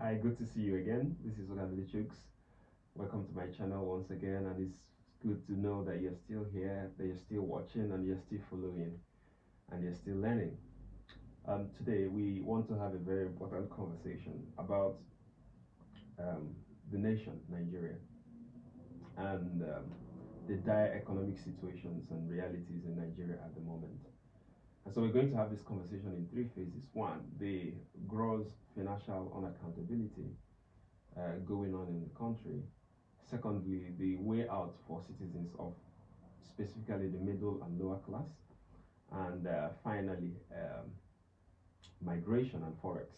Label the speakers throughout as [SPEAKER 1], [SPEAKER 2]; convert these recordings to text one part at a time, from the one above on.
[SPEAKER 1] Hi, good to see you again. This is Olavide Chooks. Welcome to my channel once again, and it's good to know that you're still here, that you're still watching, and you're still following, and you're still learning. Today, we want to have a very important conversation about um, the nation, Nigeria, and the dire economic situations and realities in Nigeria at the moment. And so, we're going to have this conversation in three phases. One, the gross financial unaccountability going on in the country. Secondly, the way out for citizens of specifically the middle and lower class. And finally, migration and forex.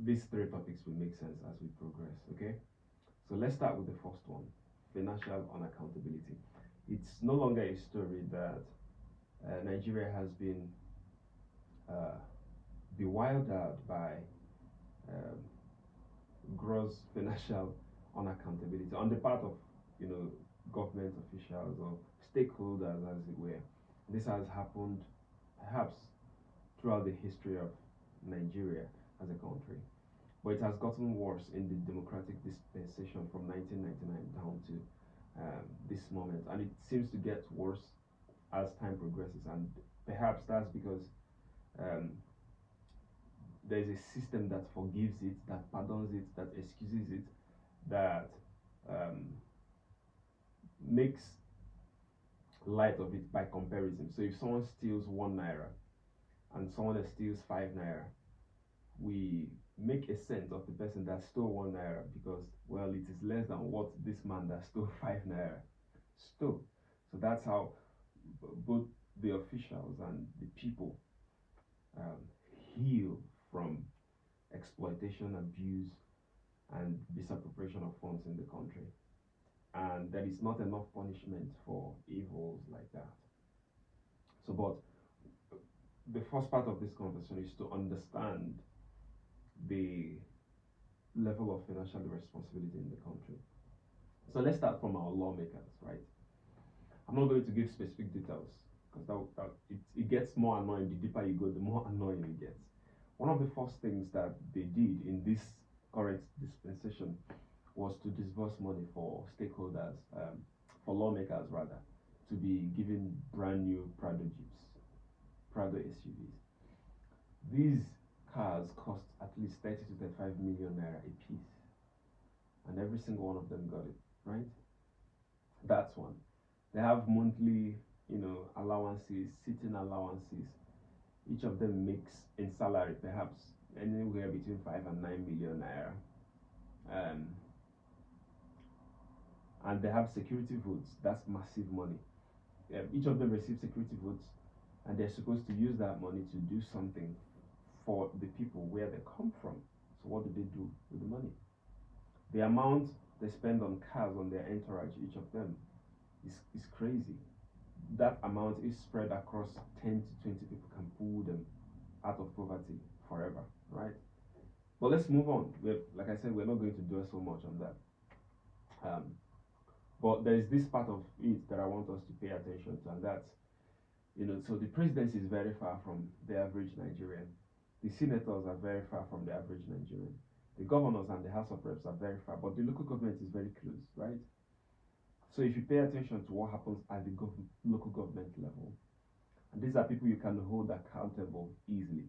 [SPEAKER 1] These three topics will make sense as we progress, okay? So let's start with the first one, financial unaccountability. It's no longer a story that Nigeria has been uh, bewildered by um, gross financial unaccountability on the part of you know government officials or stakeholders, as it were. This has happened perhaps throughout the history of Nigeria as a country, but it has gotten worse in the democratic dispensation from 1999 down to this moment, and it seems to get worse as time progresses. And perhaps that's because um, there's a system that forgives it, that pardons it, that excuses it, that um, makes light of it by comparison. So if someone steals 1 naira and someone else steals 5 naira, we make a sense of the person that stole 1 naira because, well, it is less than what this man that stole 5 naira stole. So that's how both the officials and the people um, heal from exploitation, abuse, and misappropriation of funds in the country. And there is not enough punishment for evils like that. So, but the first part of this conversation is to understand the level of financial responsibility in the country. So let's start from our lawmakers, right? I'm not going to give specific details because it gets more annoying. The deeper you go, the more annoying it gets. One of the first things that they did in this current dispensation was to disburse money for stakeholders, for lawmakers rather, to be given brand new Prado Jeeps, Prado SUVs. These cars cost at least 30 to 35 million naira a piece, and every single one of them got it, right? That's one. They have monthly, allowances, sitting allowances. Each of them makes in salary perhaps anywhere between 5 and 9 million naira. Um, and they have security votes. That's massive money. Each of them receives security votes, and they're supposed to use that money to do something for the people where they come from. So what do they do with the money? The amount they spend on cars on their entourage, each of them, is crazy. That amount is spread across 10 to 20 people, can pull them out of poverty forever, right? But let's move on. Like I said, we're not going to dwell so much on that. Um, but there is this part of it that I want us to pay attention to, and that's, so the presidency is very far from the average Nigerian. The senators are very far from the average Nigerian. The governors and the House of Reps are very far, but the local government is very close, right? So if you pay attention to what happens at the local government level, and these are people you can hold accountable easily.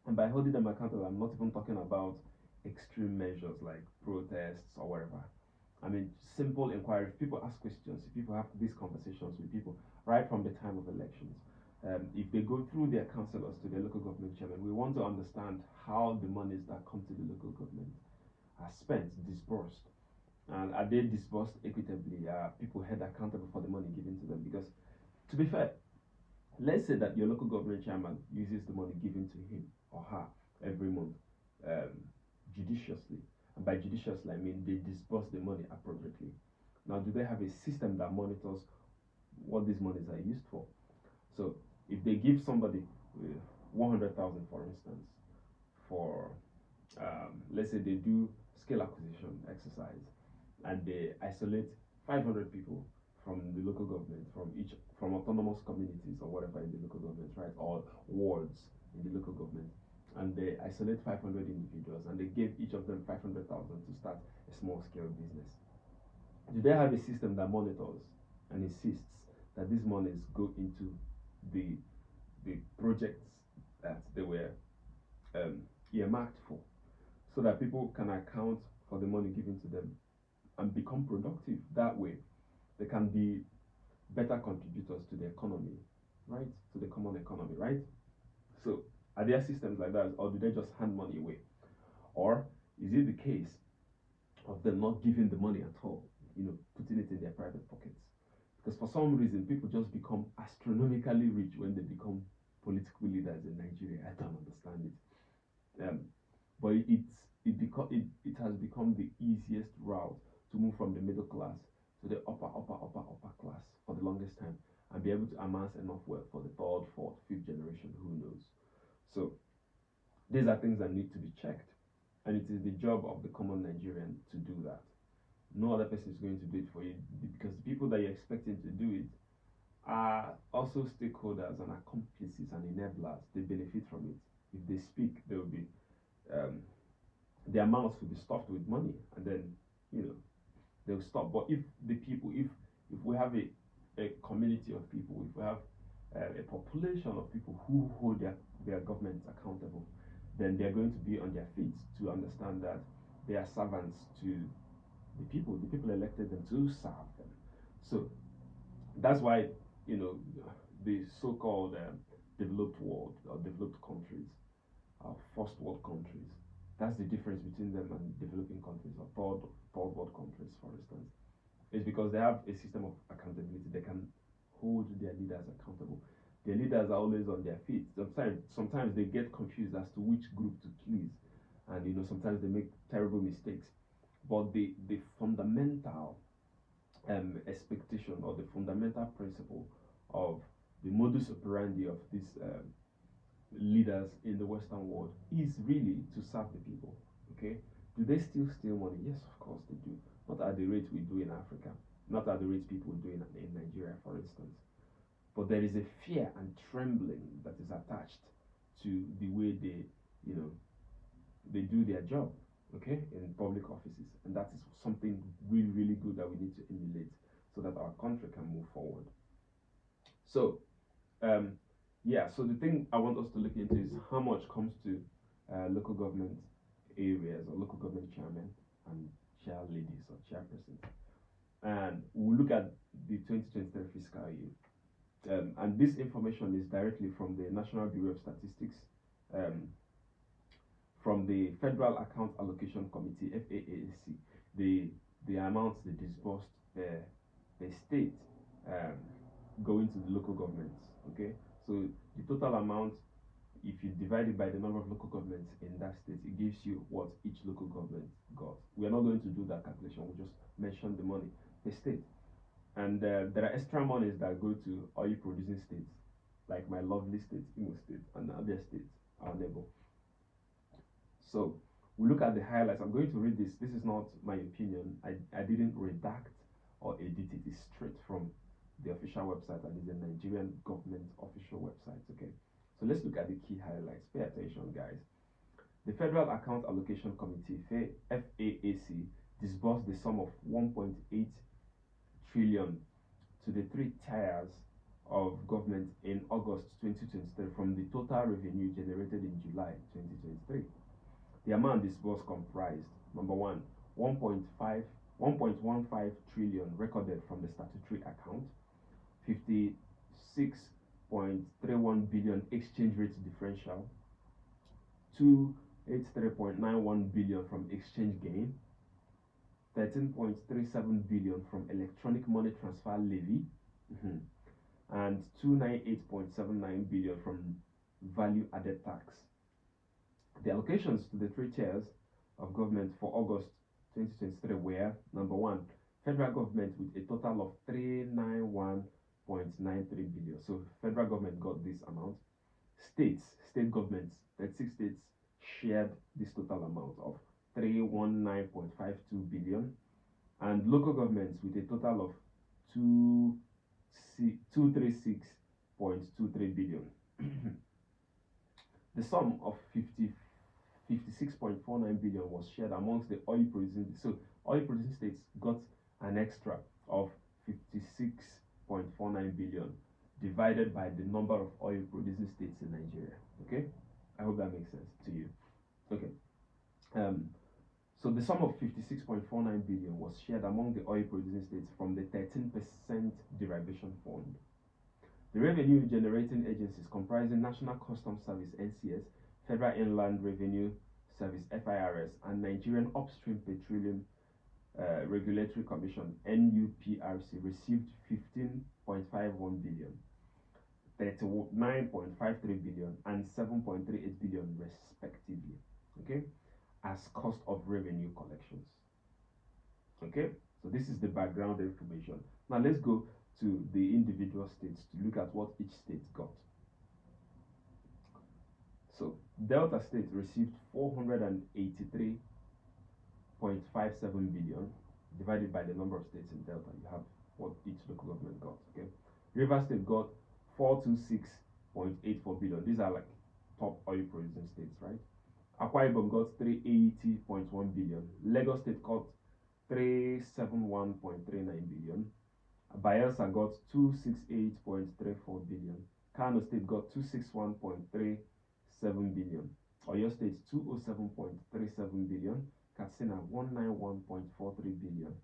[SPEAKER 1] And by holding them accountable, I'm not even talking about extreme measures like protests or whatever. I mean, simple inquiry. If people ask questions, if people have these conversations with people right from the time of elections, if they go through their councillors to their local government chairman, we want to understand how the monies that come to the local government are spent, disbursed, and are they disbursed equitably? Are people held accountable for the money given to them? Because, to be fair, let's say that your local government chairman uses the money given to him or her every month um, judiciously. And by judiciously, I mean they disburse the money appropriately. Now, do they have a system that monitors what these monies are used for? So, if they give somebody 100,000, for instance, for let's say they do skill acquisition exercise and they isolate 500 people from the local government, from autonomous communities or whatever in the local government, right, or wards in the local government, and they isolate 500 individuals and they gave each of them 500,000 to start a small scale business. Do they have a system that monitors and insists that these monies go into the the projects that they were earmarked for, so that people can account for the money given to them and become productive that way? They can be better contributors to the economy, right? To the common economy, right? So, are there systems like that, or do they just hand money away? Or is it the case of them not giving the money at all, putting it in their private pockets? Because for some reason, people just become astronomically rich when they become political leaders in Nigeria. I don't understand it. But it has become the easiest route to move from the middle class to the upper class for the longest time, and be able to amass enough wealth for the third, fourth, fifth generation, who knows. So these are things that need to be checked, and it is the job of the common Nigerian to do that. No other person is going to do it for you, because the people that you're expecting to do it are also stakeholders and accomplices and enablers. They benefit from it. If they speak, they will be their mouths will be stuffed with money, and then they'll stop. But if the people, if we have a community of people, if we have a population of people who hold their governments accountable, then they're going to be on their feet to understand that they are servants to the people. The people elected them to serve them. So that's why the so-called developed world or developed countries are first world countries. That's the difference between them and developing countries or third world countries, for instance. It's because they have a system of accountability. They can hold their leaders accountable. Their leaders are always on their feet. Sometimes they get confused as to which group to please, and sometimes they make terrible mistakes. But the fundamental expectation, or the fundamental principle of the modus operandi of these leaders in the Western world is really to serve the people. Okay, do they still steal money? Yes, of course they do. Not at the rate we do in Africa, not at the rate people do in Nigeria, for instance. But there is a fear and trembling that is attached to the way they do their job, okay, in public offices, and that is something really, really good that we need to emulate so that our country can move forward. So, yeah, so the thing I want us to look into is how much comes to local government areas or local government chairmen and chair ladies or chairpersons. And we'll look at the 2023 fiscal year. And this information is directly from the National Bureau of Statistics, from the Federal Account Allocation Committee, FAAC, the amounts they disbursed the state going to the local governments. Okay, so the total amount, if you divide it by the number of local governments in that state, it gives you what each local government got. We are not going to do that calculation. We just mention the money per state. And there are extra monies that go to oil producing states, like my lovely state, Imo State, and other states, our neighbor. So we look at the highlights. I'm going to read this. This is not my opinion. I didn't redact or edit it. It's straight from the official website, and it's a Nigerian government official website. Okay, so let's look at the key highlights. Pay attention, guys. The Federal Account Allocation Committee, FAAC, disbursed the sum of 1.8 trillion to the three tiers of government in August 2023 from the total revenue generated in July 2023. The amount disbursed comprised: number one, 1.15 trillion recorded from the statutory account, 56.31 billion exchange rate differential, 283.91 billion from exchange gain, 13.37 billion from electronic money transfer levy, and 298.79 billion from value added tax. The allocations to the three tiers of government for August 2023 were: number one, federal government with a total of 391.93 billion. So federal government got this amount. State governments, 36 states shared this total amount of 319.52 billion, and local governments with a total of 236.23 billion. The sum of 56.49 billion was shared amongst the oil producing. So oil producing states got an extra of 56.49 billion divided by the number of oil producing states in Nigeria. Okay, I hope that makes sense to you. Okay. So the sum of 56.49 billion was shared among the oil producing states from the 13% derivation fund. The revenue generating agencies comprising National Customs Service (NCS), Federal Inland Revenue Service (FIRS), and Nigerian Upstream Petroleum Regulatory Commission (NUPRC) received 15.51 billion, 39.53 billion, and 7.38 billion respectively. Okay, as cost of revenue collections. Okay, so this is the background information. Now let's go to the individual states to look at what each state got. So Delta State received 483.57 billion divided by the number of states in Delta. You have what each local government got. Okay, River State got 426.84 billion. These are like top oil producing states, right? Akwa Ibom got 380.1 billion. Lagos State got 371.39 billion. Bayelsa got 268.34 billion. Kano State got 261.37 billion. Oyo State 207.37 billion. Katsina 191.43 billion.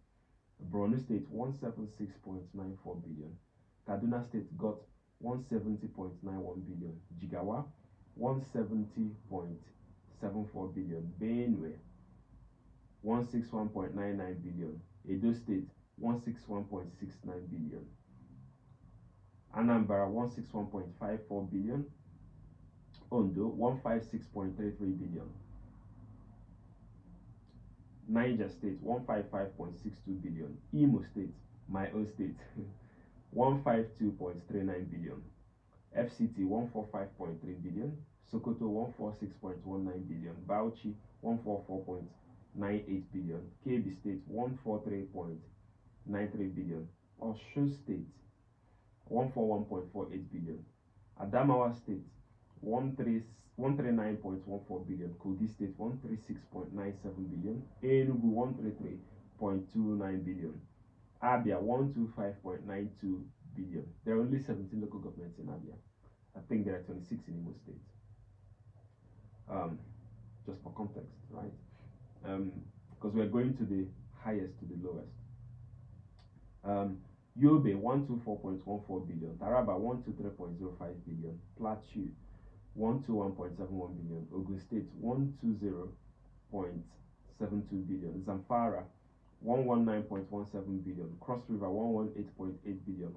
[SPEAKER 1] Borno State 176.94 billion. Kaduna State got 170.91 billion. Jigawa 170.74 billion. Benue 161.99 billion. Edo State 161.69 billion. Anambra 161.54 billion. Ondo 156.33 billion. Niger State 155.62 billion. Imo State, my own state, 152.39 billion. FCT 145.3 billion. Sokoto 146.19 billion. Bauchi 144.98 billion. KB State 143.93 billion. Osun State 141.48 billion. Adamawa State 139.14 billion. Kogi State 136.97 billion. Enugu 133.29 billion. Abia 125.92 billion. There are only 17 local governments in Abia. I think there are 26 in Imo State. Just for context, right? Because we're going to the highest to the lowest. Yobe 124.14 billion. Taraba 123.05 billion. Plateau 121.71 billion. Ogun State 120.72 billion. Zamfara 119.17 billion. Cross River 118.8 billion.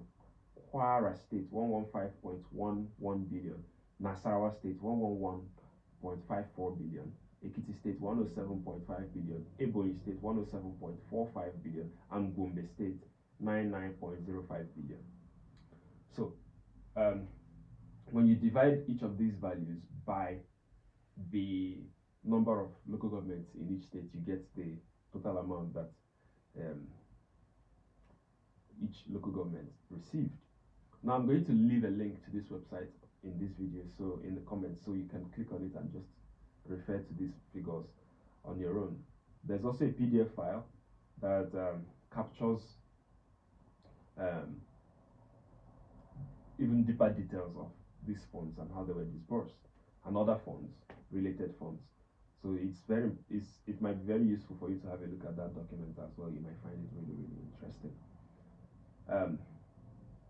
[SPEAKER 1] Kwara State 115.11 billion. Nasarawa State 111.54 billion. Ekiti State 107.5 billion. Ebonyi State 107.45 billion. And Gombe State 99.05 billion. So when you divide each of these values by the number of local governments in each state, you get the total amount that each local government received. Now I'm going to leave a link to this website in this video, so in the comments, so you can click on it and just refer to these figures on your own. There's also a PDF file that captures even deeper details of these funds and how they were disbursed and other funds, related funds. So it might be very useful for you to have a look at that document as well. You might find it really, really interesting.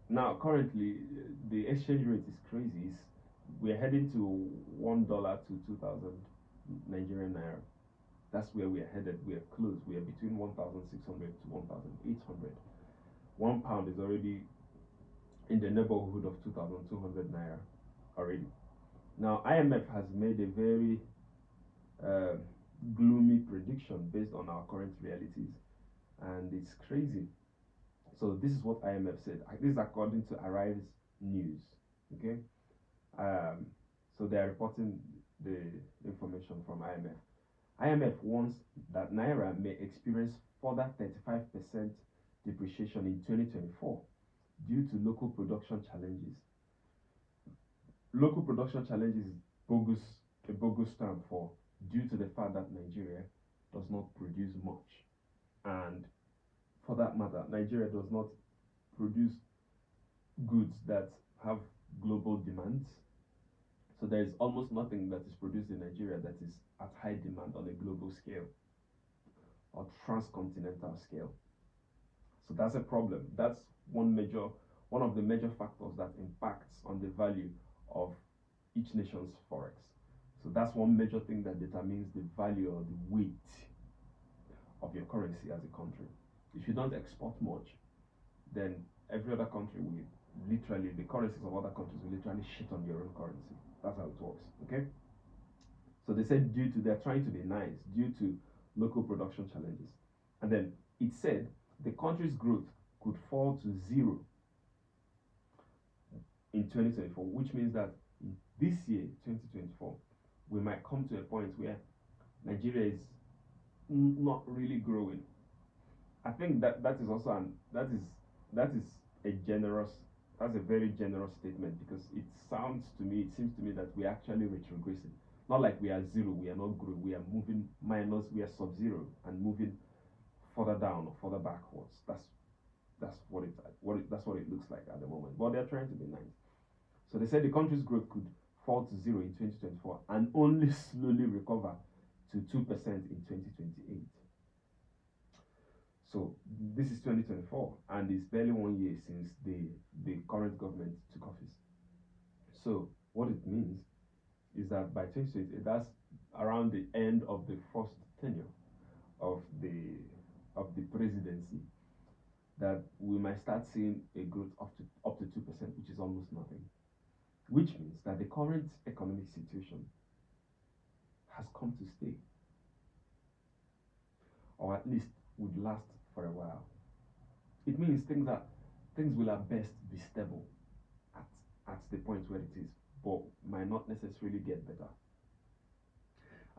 [SPEAKER 1] Now currently the exchange rate is crazy. We're heading to $1 to 2,000 Nigerian naira. That's where we are headed. We are close. We are between 1,600 to 1,800. £1 is already in the neighborhood of 2,200 naira already. Now IMF has made a very gloomy prediction based on our current realities, and it's crazy. So this is what IMF said. This is according to Arrive's News. Okay, so they are reporting the information from IMF. IMF warns that naira may experience further 35% depreciation in 2024 due to local production challenges. Local production challenges bogus a bogus term for due to the fact that Nigeria does not produce much, and for that matter, Nigeria does not produce goods that have global demands. So there is almost nothing that is produced in Nigeria that is at high demand on a global scale or transcontinental scale. So that's a problem. That's one of the major factors that impacts on the value of each nation's forex. So that's one major thing that determines the value or the weight of your currency as a country. If you don't export much, then every other country will literally, the currencies of other countries will literally shit on your own currency. That's how it works. Okay. So they said they're trying to be nice due to local production challenges. And then it said the country's growth could fall to zero in 2024, which means that this year, 2024, we might come to a point where Nigeria is not really growing. I think that is also that is a generous that's a very generous statement, because it seems to me that we're actually retrogressing. Not like we are zero, we are not growing, we are moving minus, we are sub-zero and moving further down or further backwards. That's that's what it looks like at the moment. But they're trying to be nice. So they said the country's growth could fall to zero in 2024 and only slowly recover to 2% in 2028. So this is 2024, and it's barely 1 year since the current government took office. So what it means is that by 2028, that's around the end of the first tenure of the presidency, that we might start seeing a growth up to 2%, which is almost nothing. Which means that the current economic situation has come to stay, or at least would last for a while. It means things will at best be stable at, at the point where it is, but might not necessarily get better.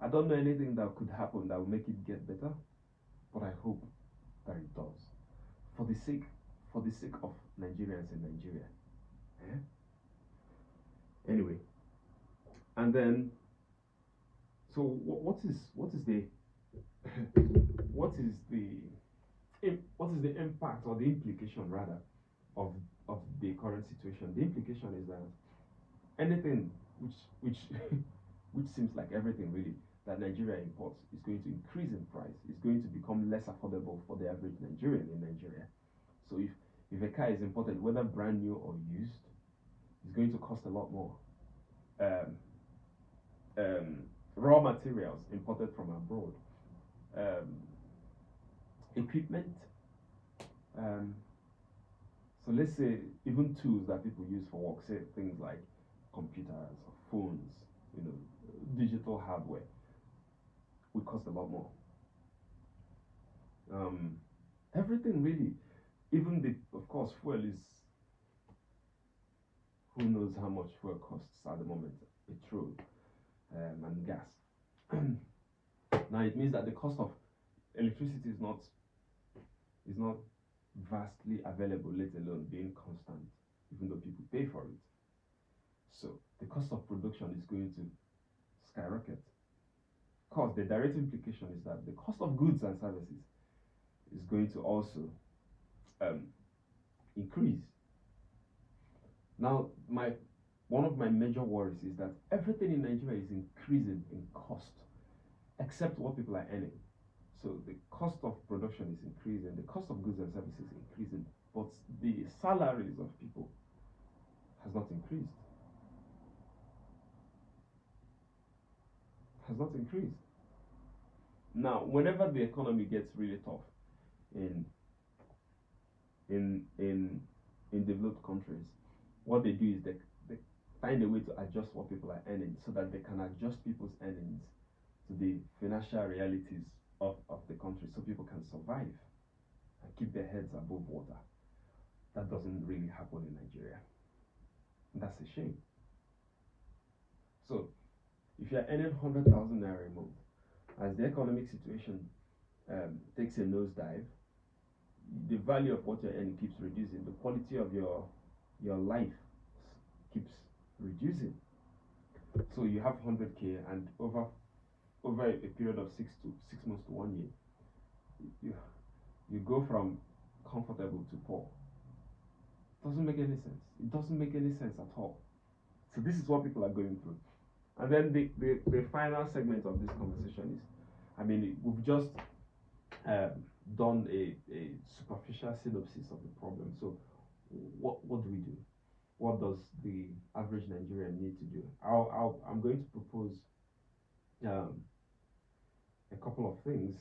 [SPEAKER 1] I don't know anything that could happen that will make it get better, but I hope that it does. For the sake of Nigerians in Nigeria. Eh? Anyway, and then so what is the what is the impact, or the implication rather, of the current situation? The implication is that anything which which seems like everything really that Nigeria imports is going to increase in price. It's going to become less affordable for the average Nigerian in Nigeria. So if a car is imported, whether brand new or used, it's going to cost a lot more. Um, Raw materials imported from abroad, um, equipment. Um, so let's say even tools that people use for work, say things like computers or phones, digital hardware, will cost a lot more. Um, Everything really, even of course, fuel is, who knows how much fuel costs at the moment, petrol, and gas. Now it means that the cost of electricity is not vastly available, let alone being constant, even though people pay for it. So the cost of production is going to skyrocket. Of course, the direct implication is that the cost of goods and services is going to also increase. Now, one of my major worries is that everything in Nigeria is increasing in cost, except what people are earning. So the cost of production is increasing, the cost of goods and services is increasing, but the salaries of people has not increased. Has not increased. Now, whenever the economy gets really tough in in in in developed countries, what they do is they find a way to adjust what people are earning, so that they can adjust people's earnings to the financial realities of the country, so people can survive and keep their heads above water. That doesn't really happen in Nigeria. And that's a shame. So if you're earning 100,000 naira a month, as the economic situation takes a nosedive, the value of what you're earning keeps reducing. The quality of your life keeps reducing. So you have 100K, and over a period of 6 months to 1 year, you you go from comfortable to poor. Doesn't make any sense. It doesn't make any sense at all. So this is what people are going through. And then the final segment of this conversation is, I mean, we've just um, done a superficial synopsis of the problem. So what do we do? What does the average Nigerian need to do? I'm going to propose um, a couple of things,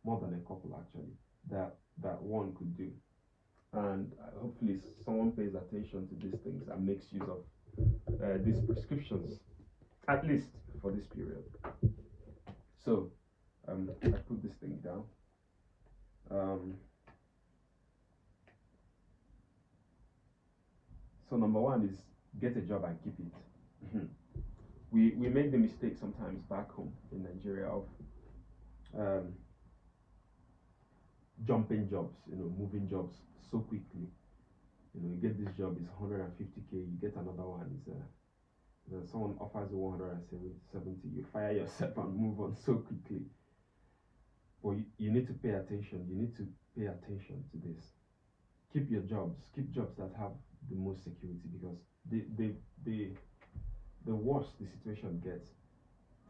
[SPEAKER 1] more than a couple actually, that one could do. And hopefully someone pays attention to these things and makes use of these prescriptions, at least for this period. So I put this thing down. So number one is get a job and keep it. We make the mistake sometimes back home in Nigeria of um, jumping jobs, moving jobs so quickly. You get this job is 150K, you get another one is someone offers you 170, you fire yourself and move on so quickly. But you need to pay attention. You need to pay attention to this. Keep your jobs. Keep jobs that have the most security, because the worse the situation gets,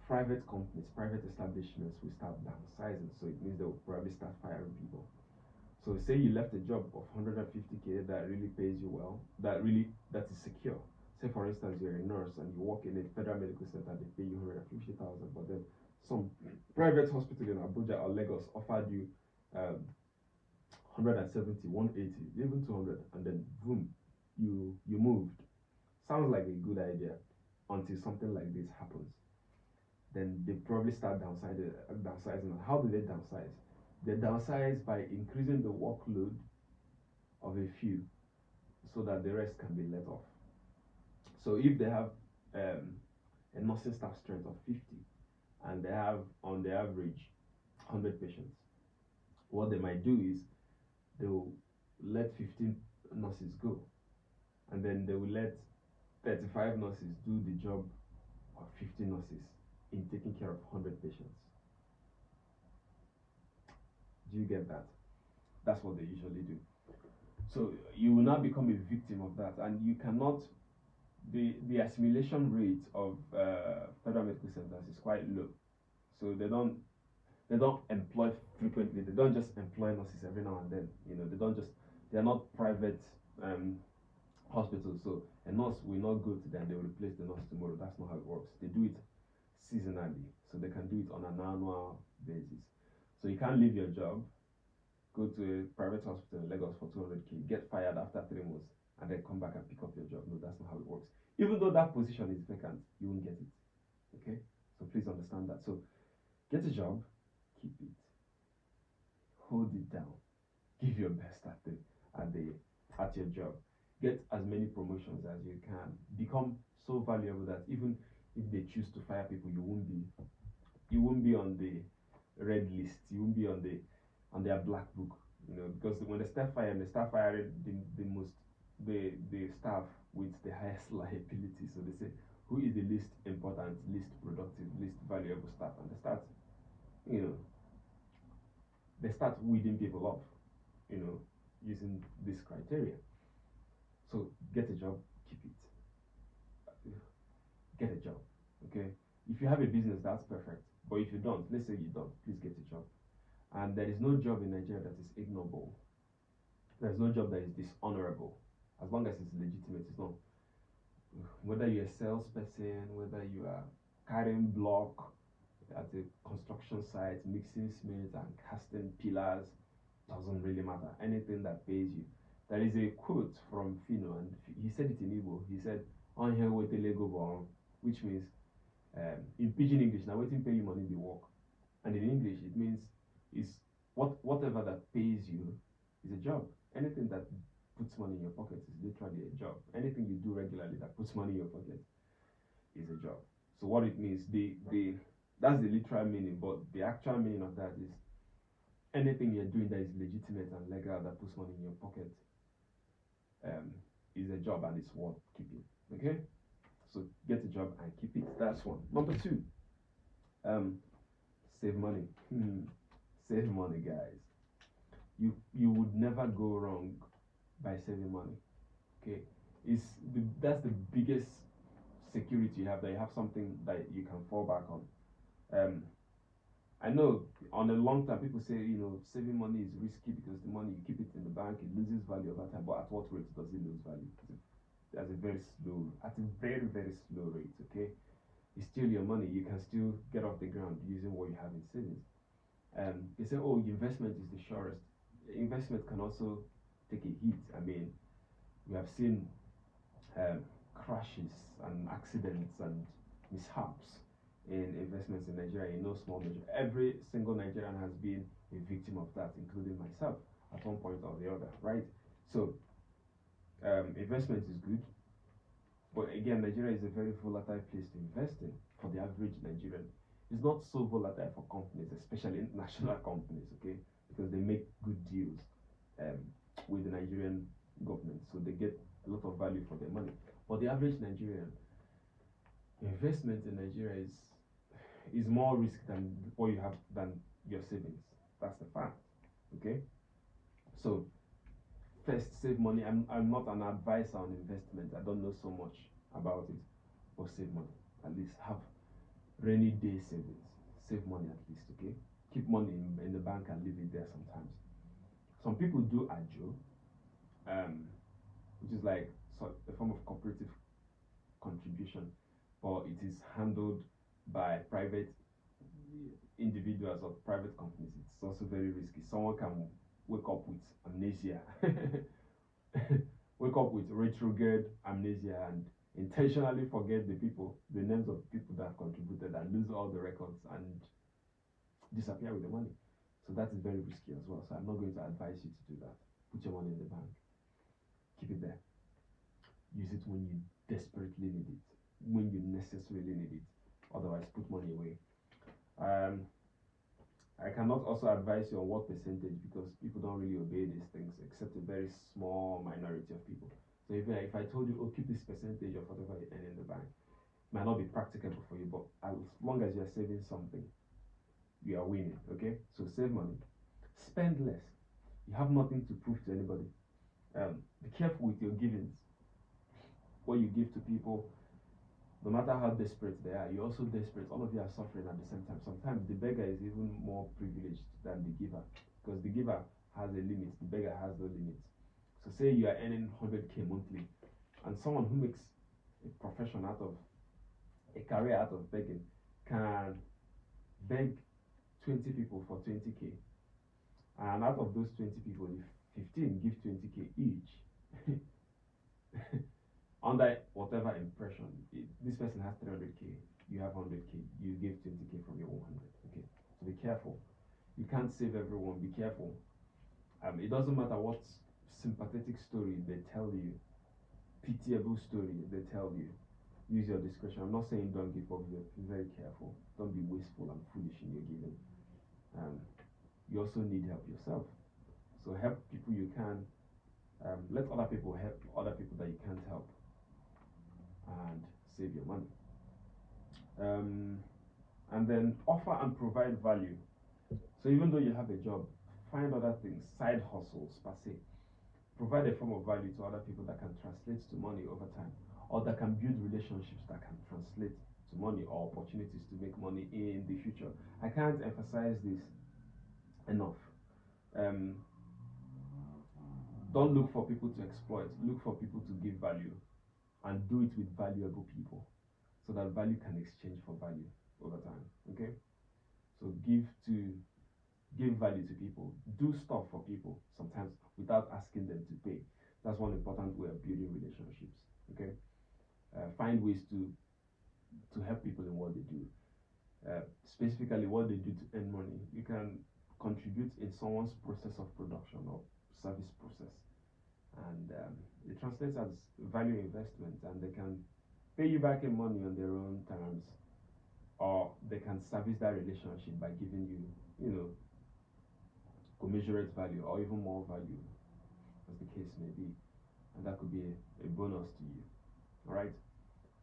[SPEAKER 1] private companies, private establishments will start downsizing. So it means they will probably start firing people. So say you left a job of 150K that really pays you well, that is secure. Say for instance you're a nurse and you work in a federal medical center, they pay you 150,000, but then some private hospital in Abuja or Lagos offered you 170, 180, even 200, and then boom, you moved. Sounds like a good idea until something like this happens. Then they probably start downsizing. And how do they downsize? They downsize by increasing the workload of a few so that the rest can be let off. So if they have a nursing staff strength of 50 and they have on the average 100 patients, what they might do is they will let 15 nurses go, and then they will let 35 nurses do the job of 50 nurses in taking care of 100 patients. Do you get that? That's what they usually do. So you will now become a victim of that, and you cannot. The assimilation rate of federal medical centers is quite low, so they don't employ frequently. They don't just employ nurses every now and then. They are not private hospitals. So a nurse will not go to them. They will replace the nurse tomorrow. That's not how it works. They do it seasonally, so they can do it on an annual basis. So you can't leave your job, go to a private hospital in Lagos for 200K, get fired after 3 months, and then come back and pick up your job. No, that's not how it works. Even though that position is vacant, you won't get it. Okay? So please understand that. So get a job, keep it, hold it down, give your best at your job, get as many promotions as you can, become so valuable that even if they choose to fire people, you won't be on the red list, you won't be on their black book, because when they start firing the staff with the highest liability. So they say, who is the least important, least productive, least valuable staff, and you know they start weeding people off, using this criteria. So get a job, keep it. Get a job, okay? If you have a business, that's perfect. But if you don't, let's say you don't, please get a job. And there is no job in Nigeria that is ignoble. There's no job that is dishonorable, as long as it's legitimate. It's not. Whether you're a salesperson, whether you are carrying block at a construction site, mixing cement and casting pillars, doesn't really matter. Anything that pays you. There is a quote from Fino, and he said it in Igbo. He said, "On here with the Lego ball," which means, in pidgin English, now waiting pay you money the work, and in English it means is whatever that pays you is a job. Anything that puts money in your pocket is literally a job. Anything you do regularly that puts money in your pocket is a job. So what it means, the that's the literal meaning, but the actual meaning of that is anything you're doing that is legitimate and legal that puts money in your pocket is a job and it's worth keeping. Okay? So get a job and keep it. That's one. Number two, um, save money. Save money, guys. You would never go wrong by saving money. Okay, that's the biggest security you have, that you have something that you can fall back on. Um, I know on the long term, people say, saving money is risky because the money you keep it in the bank, it loses value over time. But at what rate does it lose value? At a very slow, at a very, very slow rate. Okay, it's still your money. You can still get off the ground using what you have in savings. They say, oh, investment is the surest. Investment can also take a hit. I mean, we have seen um, crashes and accidents and mishaps in investments in Nigeria in no small measure. Every single Nigerian has been a victim of that, including myself at one point or the other, right? So, investment is good, but again, Nigeria is a very volatile place to invest in for the average Nigerian. It's not so volatile for companies, especially international companies, okay, because they make good deals um, with the Nigerian government, so they get a lot of value for their money. For the average Nigerian, investment in Nigeria is more risk than what you have than your savings. That's the fact. Okay. So first, save money. I'm not an advisor on investment. I don't know so much about it, but save money. At least have rainy day savings. Save money at least. Okay. Keep money in the bank and leave it there sometimes. Some people do ajo, which is like a form of cooperative contribution, but it is handled by private individuals or private companies. It's also very risky. Someone can wake up with amnesia, wake up with retrograde amnesia, and intentionally forget the names of people that have contributed, and lose all the records and disappear with the money. So that is very risky as well. So I'm not going to advise you to do that. Put your money in the bank. Keep it there. Use it when you desperately need it, when you necessarily need it. Otherwise, put money away. I cannot also advise you on what percentage, because people don't really obey these things except a very small minority of people. So if I told you, oh, keep this percentage of whatever you earn in the bank, it might not be practicable for you, but as long as you're saving something, you are winning. Okay, so save money, spend less. You have nothing to prove to anybody. Be careful with your givings. What you give to people, no matter how desperate they are, you're also desperate. All of you are suffering at the same time. Sometimes the beggar is even more privileged than the giver, because the giver has a limit, the beggar has no limits. So, say you are earning 100k monthly, and someone who makes a profession out of a career out of begging can beg 20 people for 20k, and out of those 20 people, if 15 give 20k each, under whatever impression, this person has 300k, you have 100k, you give 20k from your 100. Okay, so be careful. You can't save everyone. Be careful. It doesn't matter what sympathetic story they tell you, pitiable story they tell you. Use your discretion. I'm not saying don't give up. Be very careful. Don't be wasteful and foolish in your giving. You also need help yourself. So help people you can. Let other people help other people that you can't help, and save your money. And then offer and provide value. So even though you have a job, find other things, side hustles per se. Provide a form of value to other people that can translate to money over time, or that can build relationships that can translate to money, or opportunities to make money in the future. I can't emphasize this enough. Don't look for people to exploit. Look for people to give value, and do it with valuable people, so that value can exchange for value over time. Okay, so give value to people. Do stuff for people, sometimes without asking them to pay. That's one important way of building relationships. Okay, find ways to help people in what they do, specifically what they do to earn money. You can contribute in someone's process of production or service process, and it translates as value investment, and they can pay you back in money on their own terms, or they can service that relationship by giving you, commensurate value or even more value, as the case may be, and that could be a bonus to you. All right.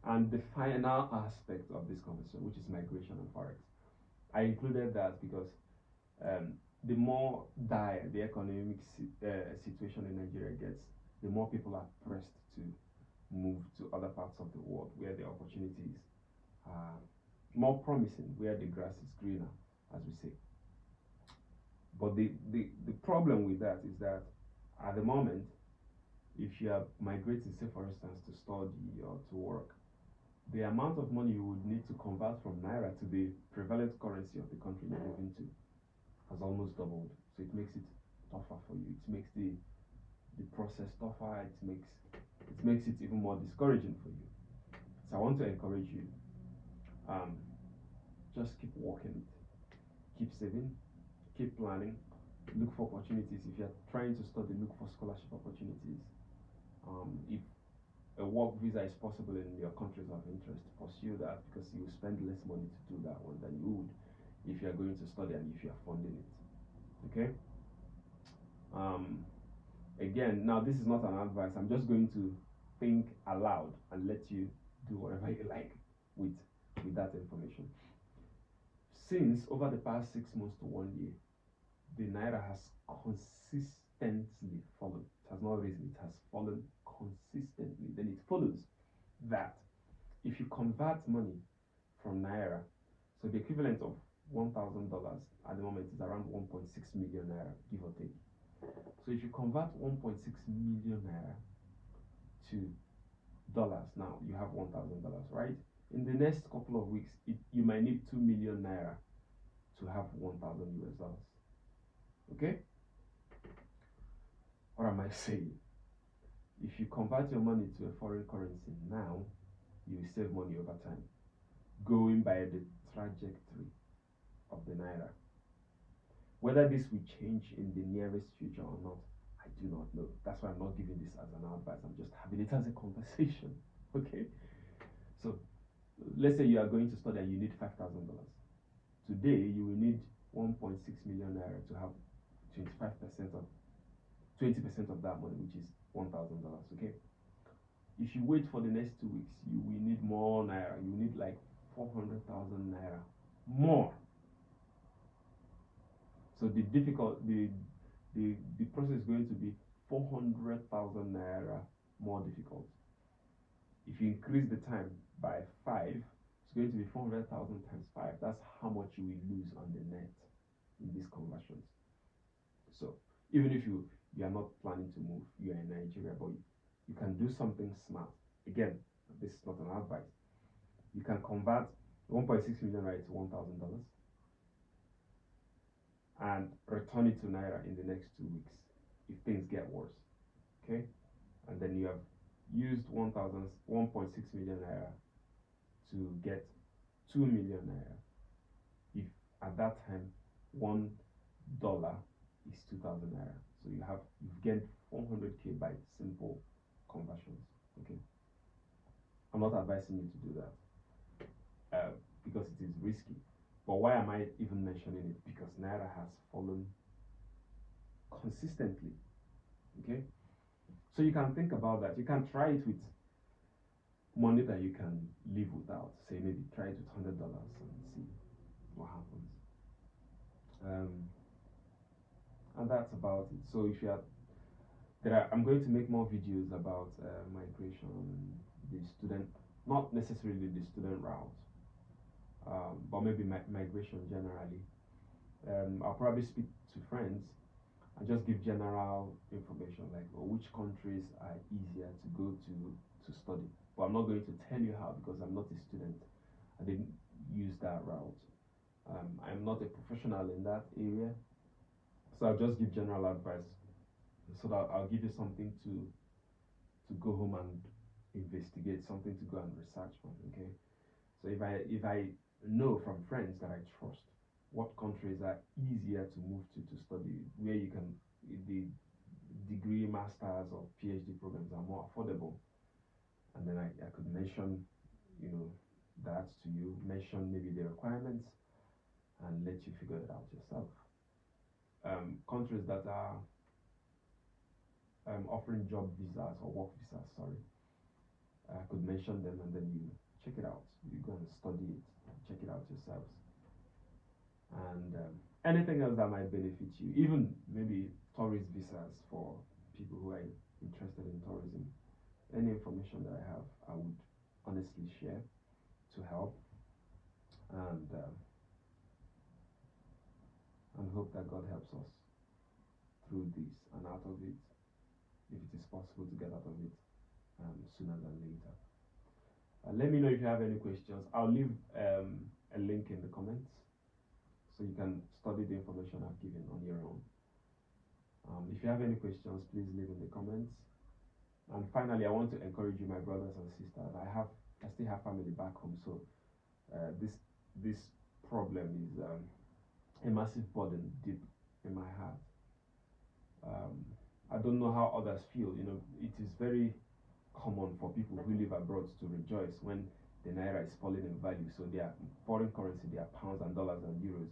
[SPEAKER 1] And the final aspect of this conversation, which is migration and forex, I included that because the more dire the economic situation in Nigeria gets, the more people are pressed to move to other parts of the world where the opportunities are more promising, where the grass is greener, as we say. But the problem with that is that at the moment, if you are migrating, say for instance, to study or to work, the amount of money you would need to convert from naira to the prevalent currency of the country you're moving to has almost doubled. So it makes it tougher for you. It makes the process tougher. It makes it even more discouraging for you. So I want to encourage you. Um, just keep working it. Keep saving. Keep planning. Look for opportunities. If you're trying to study, look for scholarship opportunities. If a work visa is possible in your countries of interest, pursue that because you will spend less money to do that one than you would if you are going to study and if you are funding it. Okay. Again, now this is not an advice. I'm just going to think aloud and let you do whatever you like with that information. Since over the past 6 months to 1 year, the naira has consistently fallen. It has not risen, it has fallen consistently. Then it follows that if you convert money from naira, so the equivalent of $1,000 at the moment is around 1.6 million naira, give or take. So if you convert 1.6 million naira to dollars, now you have $1,000, right? In the next couple of weeks, you might need 2 million naira to have 1,000 US dollars. Okay? What am I saying? If you convert your money to a foreign currency now, you will save money over time, going by the trajectory of the naira. Whether this will change in the nearest future or not, I do not know. That's why I'm not giving this as an advice. I'm just having it as a conversation. Okay? So let's say you are going to study and you need $5,000. Today you will need 1.6 million naira to have 20% of that money, which is $1,000. Okay? If you wait for the next 2 weeks, you will need more naira. You need like 400,000 naira more. So the process is going to be 400,000 naira more difficult. If you increase the time by 5, it's going to be 400,000 times 5. That's how much you will lose on the net in these conversions. So even if you are not planning to move, you are in Nigeria, but you can do something smart. Again, this is not an advice. You can convert 1.6 million naira to $1,000 and return it to naira in the next 2 weeks if things get worse. Okay, and then you have used 1.6 million naira to get 2 million naira. If at that time $1 is 2,000 naira, so you've gained 400k by simple conversions. Okay, I'm not advising you to do that because it is risky. But why am I even mentioning it? Because naira has fallen consistently. Okay, so you can think about that. You can try it with money that you can live without. Say maybe try it with $100 and see what happens. And that's about it. So if you are I'm going to make more videos about migration and the student, not necessarily the student route, but maybe migration generally. I'll probably speak to friends and just give general information like which countries are easier to go to study. But I'm not going to tell you how because I'm not a student. I didn't use that route. I'm not a professional in that area, so I'll just give general advice so that I'll give you something to go home and investigate, something to go and research on. Okay, so if I know from friends that I trust what countries are easier to move to study, where you can the degree, masters or PhD programs are more affordable, and then I could mention that to you, mention maybe the requirements and let you figure it out yourself. Countries that are offering job visas or work visas, sorry, could mention them, and then you check it out. You go and study it, check it out yourselves. And anything else that might benefit you, even maybe tourist visas for people who are interested in tourism. Any information that I have, I would honestly share to help, and hope that God helps us through this and out of it, if it is possible to get out of it sooner than later. Let me know if you have any questions. I'll leave a link in the comments so you can study the information I've given on your own. If you have any questions, please leave in the comments. And finally, I want to encourage you, my brothers and sisters. I still have family back home, so this problem is a massive burden deep in my heart. I don't know how others feel. You know, it is very common for people who live abroad to rejoice when the naira is falling in value. So their foreign currency, their pounds and dollars and euros,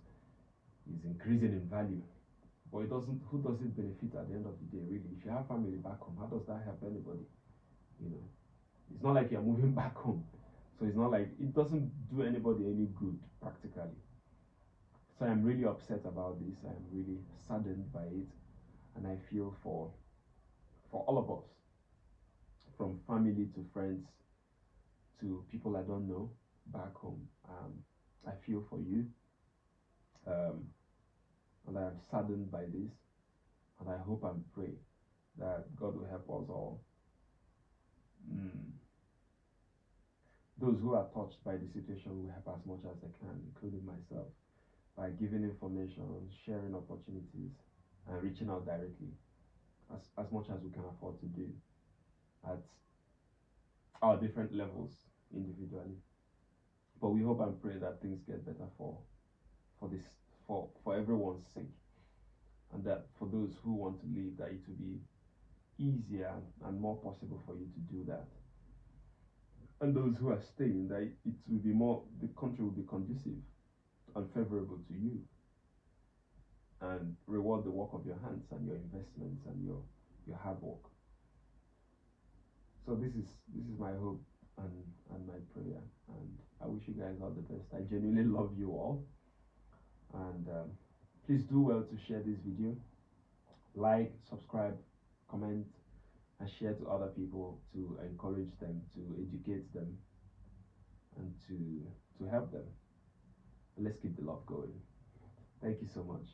[SPEAKER 1] is increasing in value. But it doesn't. Who does it benefit at the end of the day, really? If you have family back home, how does that help anybody? You know, it's not like you're moving back home, so it's not like it doesn't do anybody any good practically. So I'm really upset about this. I'm really saddened by it, and I feel for all of us, from family to friends to people I don't know back home. I feel for you, and I am saddened by this, and I hope and pray that God will help us all. Those who are touched by the situation will help as much as they can, including myself, by giving information, sharing opportunities, and reaching out directly as much as we can afford to do at our different levels individually. But we hope and pray that things get better for everyone's sake, and that for those who want to leave, that it will be easier and more possible for you to do that. And those who are staying, that it will be more, the country will be conducive and favorable to you, and reward the work of your hands and your investments and your hard work. So this is my hope and my prayer, and I wish you guys all the best. I genuinely love you all, and please do well to share this video, like, subscribe, comment, and share to other people, to encourage them, to educate them, and to help them. Let's keep the love going. Thank you so much.